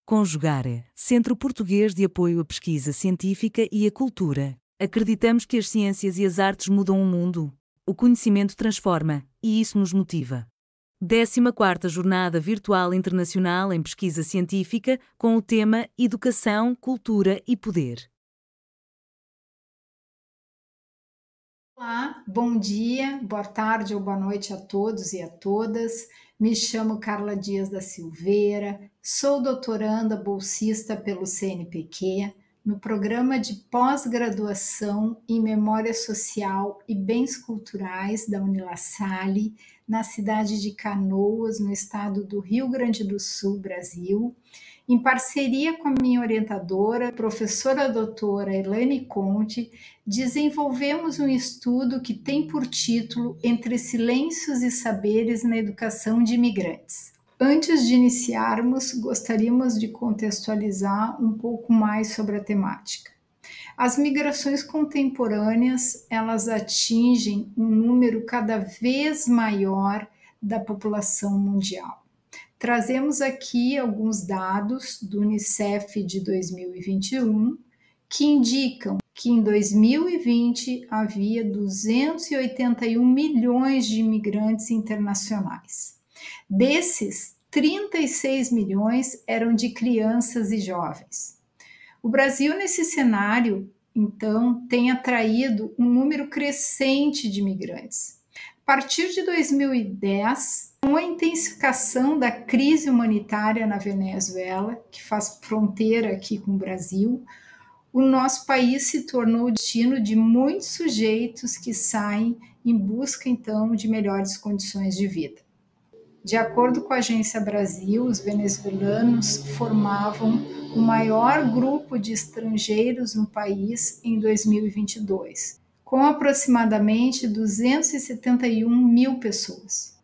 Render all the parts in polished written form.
Conjugare, Centro Português de Apoio à Pesquisa Científica e à Cultura. Acreditamos que as ciências e as artes mudam o mundo. O conhecimento transforma, e isso nos motiva. 14ª Jornada Virtual Internacional em Pesquisa Científica, com o tema Educação, Cultura e Poder. Olá, bom dia, boa tarde ou boa noite a todos e a todas. Me chamo Carla Dias da Silveira, sou doutoranda bolsista pelo CNPq no programa de pós-graduação em Memória Social e Bens Culturais da Unilassalle, na cidade de Canoas, no estado do Rio Grande do Sul, Brasil, em parceria com a minha orientadora, professora doutora Elaine Conte, desenvolvemos um estudo que tem por título Entre Silêncios e Saberes na Educação de Imigrantes. Antes de iniciarmos, gostaríamos de contextualizar um pouco mais sobre a temática. As migrações contemporâneas, elas atingem um número cada vez maior da população mundial. Trazemos aqui alguns dados do Unicef de 2021 que indicam que em 2020 havia 281 milhões de imigrantes internacionais. Desses, 36 milhões eram de crianças e jovens. O Brasil, nesse cenário, então, tem atraído um número crescente de imigrantes. A partir de 2010, com a intensificação da crise humanitária na Venezuela, que faz fronteira aqui com o Brasil, o nosso país se tornou o destino de muitos sujeitos que saem em busca, então, de melhores condições de vida. De acordo com a Agência Brasil, os venezuelanos formavam o maior grupo de estrangeiros no país em 2022, com aproximadamente 271 mil pessoas.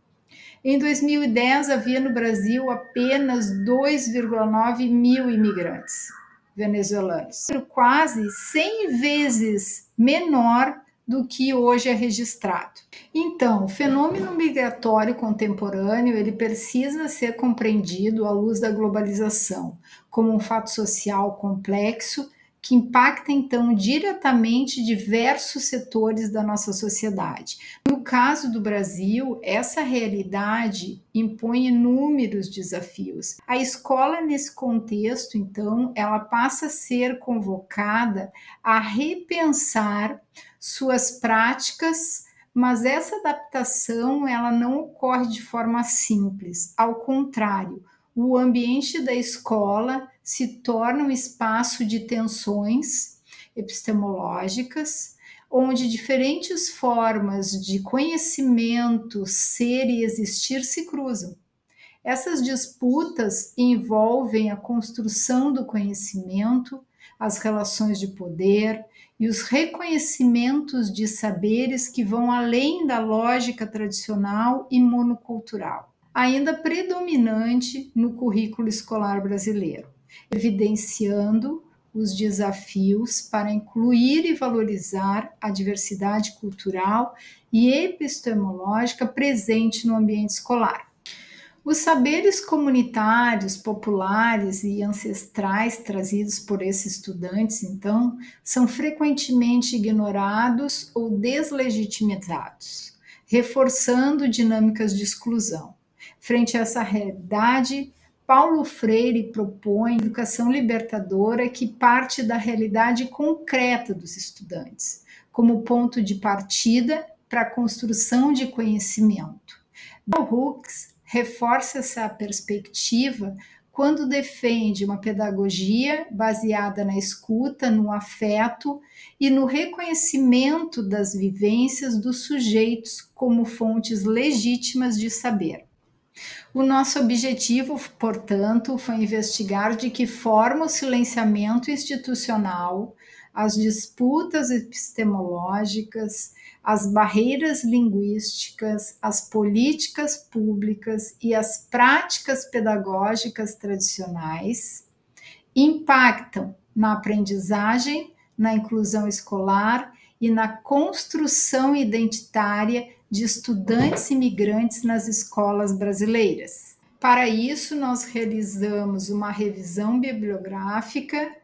Em 2010, havia no Brasil apenas 2,9 mil imigrantes venezuelanos, quase 100 vezes menor do que hoje é registrado. Então, o fenômeno migratório contemporâneo, ele precisa ser compreendido à luz da globalização, como um fato social complexo que impacta, então, diretamente diversos setores da nossa sociedade. No caso do Brasil, essa realidade impõe inúmeros desafios. A escola, nesse contexto, então, ela passa a ser convocada a repensar suas práticas, mas essa adaptação ela não ocorre de forma simples. Ao contrário, o ambiente da escola se torna um espaço de tensões epistemológicas, onde diferentes formas de conhecimento, ser e existir se cruzam. Essas disputas envolvem a construção do conhecimento, as relações de poder e os reconhecimentos de saberes que vão além da lógica tradicional e monocultural, ainda predominante no currículo escolar brasileiro, evidenciando os desafios para incluir e valorizar a diversidade cultural e epistemológica presente no ambiente escolar. Os saberes comunitários, populares e ancestrais trazidos por esses estudantes, então, são frequentemente ignorados ou deslegitimizados, reforçando dinâmicas de exclusão. Frente a essa realidade, Paulo Freire propõe educação libertadora que parte da realidade concreta dos estudantes, como ponto de partida para a construção de conhecimento. Bell Hooks reforça essa perspectiva quando defende uma pedagogia baseada na escuta, no afeto e no reconhecimento das vivências dos sujeitos como fontes legítimas de saber. O nosso objetivo, portanto, foi investigar de que forma o silenciamento institucional, as disputas epistemológicas, as barreiras linguísticas, as políticas públicas e as práticas pedagógicas tradicionais impactam na aprendizagem, na inclusão escolar e na construção identitária de estudantes imigrantes nas escolas brasileiras. Para isso, nós realizamos uma revisão bibliográfica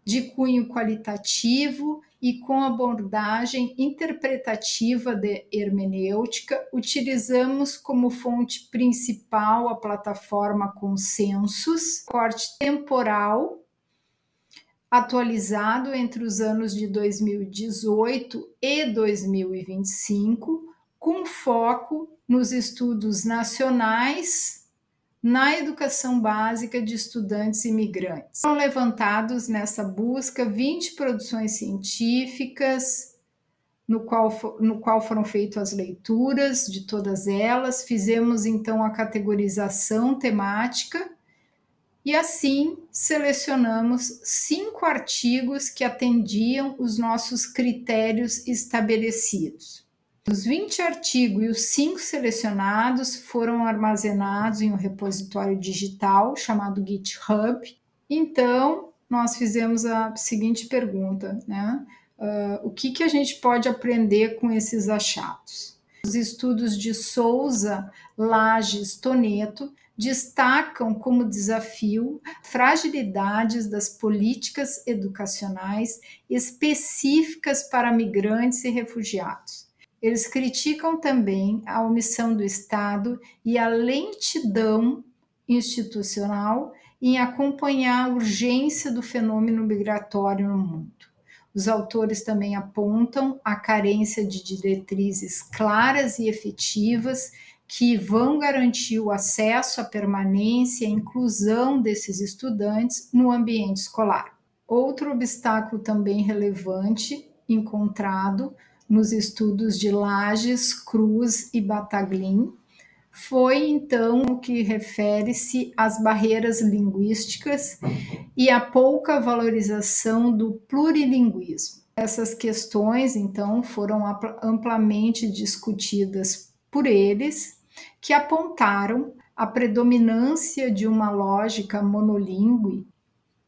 de cunho qualitativo e com abordagem interpretativa de hermenêutica. Utilizamos como fonte principal a plataforma Consensus, corte temporal atualizado entre os anos de 2018 e 2025, com foco nos estudos nacionais na educação básica de estudantes imigrantes. Foram levantados nessa busca 20 produções científicas, no qual foram feitas as leituras de todas elas. Fizemos então a categorização temática e assim selecionamos 5 artigos que atendiam os nossos critérios estabelecidos. Os 20 artigos e os 5 selecionados foram armazenados em um repositório digital chamado GitHub. Então, nós fizemos a seguinte pergunta, né? O que a gente pode aprender com esses achados? Os estudos de Souza, Lages, Toneto destacam como desafio fragilidades das políticas educacionais específicas para migrantes e refugiados. Eles criticam também a omissão do Estado e a lentidão institucional em acompanhar a urgência do fenômeno migratório no mundo. Os autores também apontam a carência de diretrizes claras e efetivas que vão garantir o acesso, a permanência e a inclusão desses estudantes no ambiente escolar. Outro obstáculo também relevante encontrado nos estudos de Lages, Cruz e Bataglin foi então o que refere-se às barreiras linguísticas e à pouca valorização do plurilinguismo. Essas questões então foram amplamente discutidas por eles, que apontaram a predominância de uma lógica monolíngue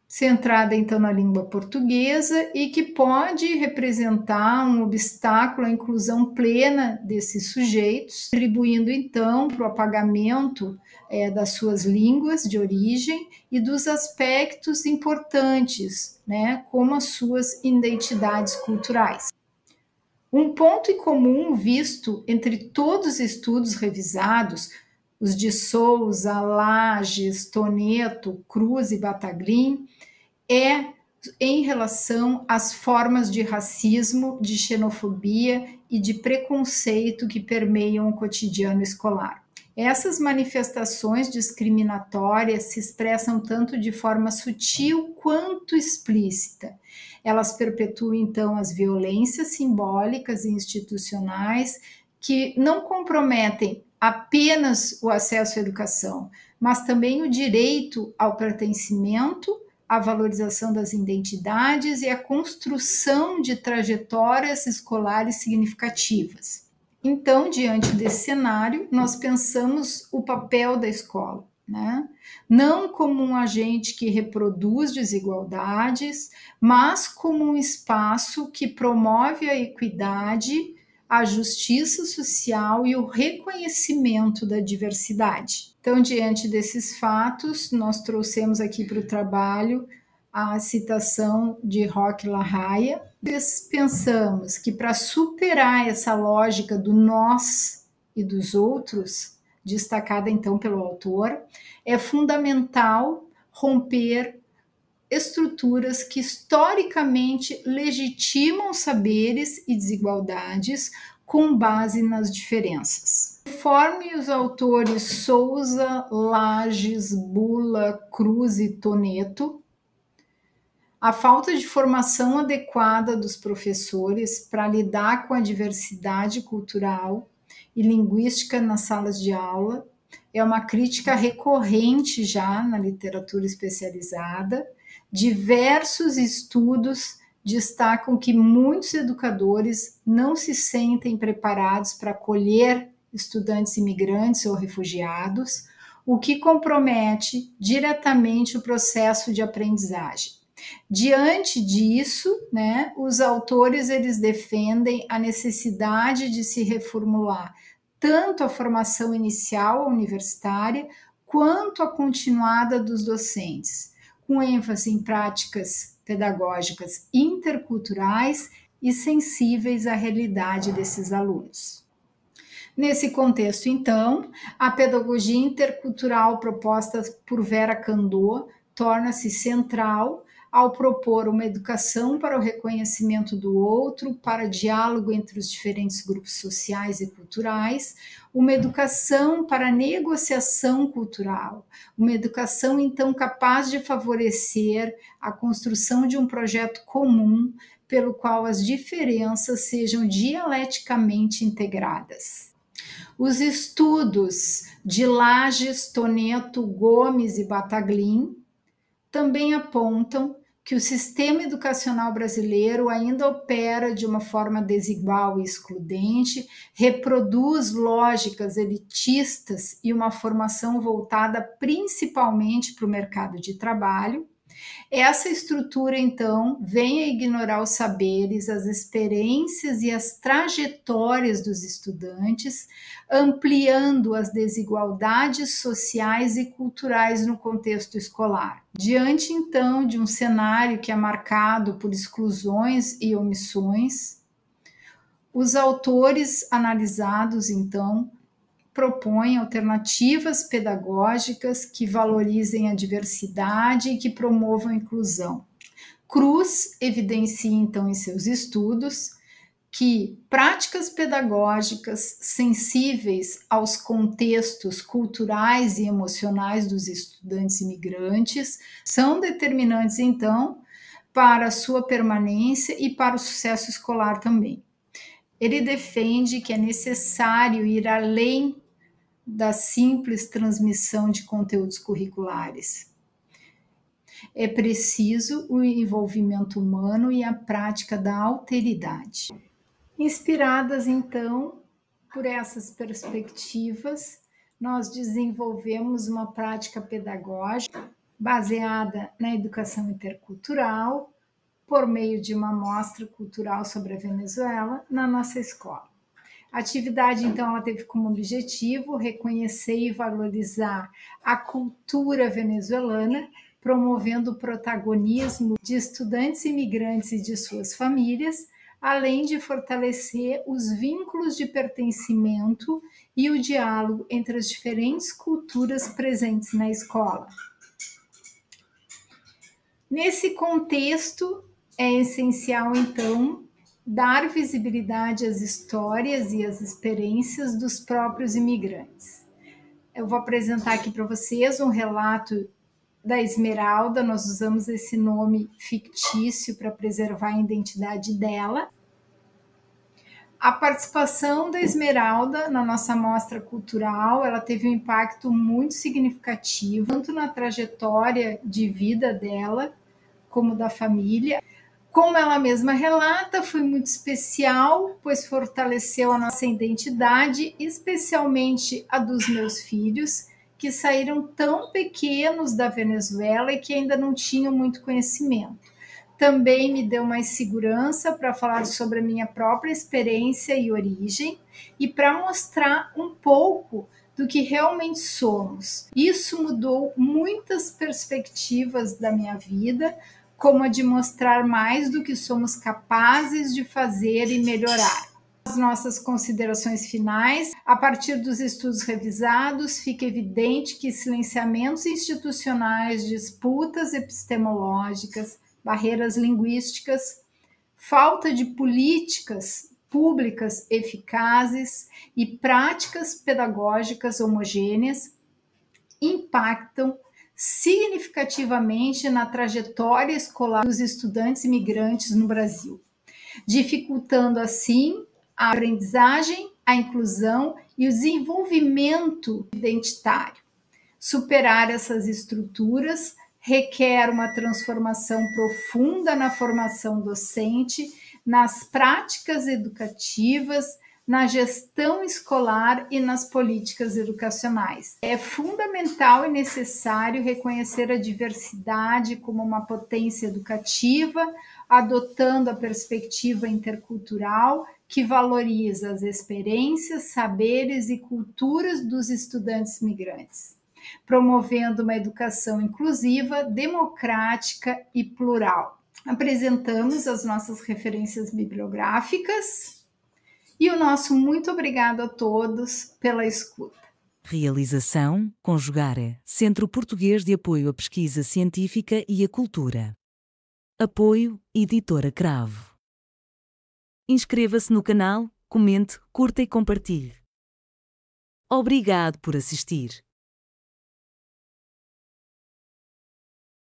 centrada então na língua portuguesa e que pode representar um obstáculo à inclusão plena desses sujeitos, contribuindo então para o apagamento das suas línguas de origem e dos aspectos importantes, né, como as suas identidades culturais. Um ponto em comum visto entre todos os estudos revisados, os de Souza, Lages, Toneto, Cruz e Bataglin, é em relação às formas de racismo, de xenofobia e de preconceito que permeiam o cotidiano escolar. Essas manifestações discriminatórias se expressam tanto de forma sutil quanto explícita. Elas perpetuam, então, as violências simbólicas e institucionais que não comprometem apenas o acesso à educação, mas também o direito ao pertencimento, a valorização das identidades e a construção de trajetórias escolares significativas. Então, diante desse cenário, nós pensamos o papel da escola, né? Não como um agente que reproduz desigualdades, mas como um espaço que promove a equidade, a justiça social e o reconhecimento da diversidade. Então, diante desses fatos, nós trouxemos aqui para o trabalho a citação de Roque Larraia. Nós pensamos que para superar essa lógica do nós e dos outros, destacada então pelo autor, é fundamental romper estruturas que historicamente legitimam saberes e desigualdades com base nas diferenças. Conforme os autores Souza, Lages, Bula, Cruz e Toneto, a falta de formação adequada dos professores para lidar com a diversidade cultural e linguística nas salas de aula é uma crítica recorrente já na literatura especializada. Diversos estudos destacam que muitos educadores não se sentem preparados para acolher estudantes imigrantes ou refugiados, o que compromete diretamente o processo de aprendizagem. Diante disso, né, os autores eles defendem a necessidade de se reformular tanto a formação inicial universitária quanto a continuada dos docentes, com ênfase em práticas pedagógicas interculturais e sensíveis à realidade desses alunos. Nesse contexto, então, a pedagogia intercultural proposta por Vera Kandô torna-se central ao propor uma educação para o reconhecimento do outro, para diálogo entre os diferentes grupos sociais e culturais, uma educação para negociação cultural, uma educação então capaz de favorecer a construção de um projeto comum pelo qual as diferenças sejam dialeticamente integradas. Os estudos de Lages, Toneto, Gomes e Bataglin também apontam que o sistema educacional brasileiro ainda opera de uma forma desigual e excludente, reproduz lógicas elitistas e uma formação voltada principalmente para o mercado de trabalho. Essa estrutura, então, vem a ignorar os saberes, as experiências e as trajetórias dos estudantes, ampliando as desigualdades sociais e culturais no contexto escolar. Diante, então, de um cenário que é marcado por exclusões e omissões, os autores analisados, então, propõem alternativas pedagógicas que valorizem a diversidade e que promovam a inclusão. Cruz evidencia, então, em seus estudos, que práticas pedagógicas sensíveis aos contextos culturais e emocionais dos estudantes imigrantes são determinantes, então, para a sua permanência e para o sucesso escolar também. Ele defende que é necessário ir além da simples transmissão de conteúdos curriculares. É preciso o envolvimento humano e a prática da alteridade. Inspiradas, então, por essas perspectivas, nós desenvolvemos uma prática pedagógica baseada na educação intercultural, por meio de uma mostra cultural sobre a Venezuela na nossa escola. A atividade, então, ela teve como objetivo reconhecer e valorizar a cultura venezuelana, promovendo o protagonismo de estudantes imigrantes e de suas famílias, além de fortalecer os vínculos de pertencimento e o diálogo entre as diferentes culturas presentes na escola. Nesse contexto, é essencial, então, dar visibilidade às histórias e às experiências dos próprios imigrantes. Eu vou apresentar aqui para vocês um relato da Esmeralda. Nós usamos esse nome fictício para preservar a identidade dela. A participação da Esmeralda na nossa mostra cultural, ela teve um impacto muito significativo, tanto na trajetória de vida dela, como da família. Como ela mesma relata, foi muito especial, pois fortaleceu a nossa identidade, especialmente a dos meus filhos, que saíram tão pequenos da Venezuela e que ainda não tinham muito conhecimento. Também me deu mais segurança para falar sobre a minha própria experiência e origem e para mostrar um pouco do que realmente somos. Isso mudou muitas perspectivas da minha vida, como a de mostrar mais do que somos capazes de fazer e melhorar. As nossas considerações finais, a partir dos estudos revisados, fica evidente que silenciamentos institucionais, disputas epistemológicas, barreiras linguísticas, falta de políticas públicas eficazes e práticas pedagógicas homogêneas impactam significativamente na trajetória escolar dos estudantes imigrantes no Brasil, dificultando assim a aprendizagem, a inclusão e o desenvolvimento identitário. Superar essas estruturas requer uma transformação profunda na formação docente, nas práticas educativas, na gestão escolar e nas políticas educacionais. É fundamental e necessário reconhecer a diversidade como uma potência educativa, adotando a perspectiva intercultural que valoriza as experiências, saberes e culturas dos estudantes migrantes. promovendo uma educação inclusiva, democrática e plural. Apresentamos as nossas referências bibliográficas e o nosso muito obrigado a todos pela escuta. Realização: Conjugare, Centro Português de Apoio à Pesquisa Científica e à Cultura. Apoio: Editora Cravo. Inscreva-se no canal, comente, curta e compartilhe. Obrigado por assistir.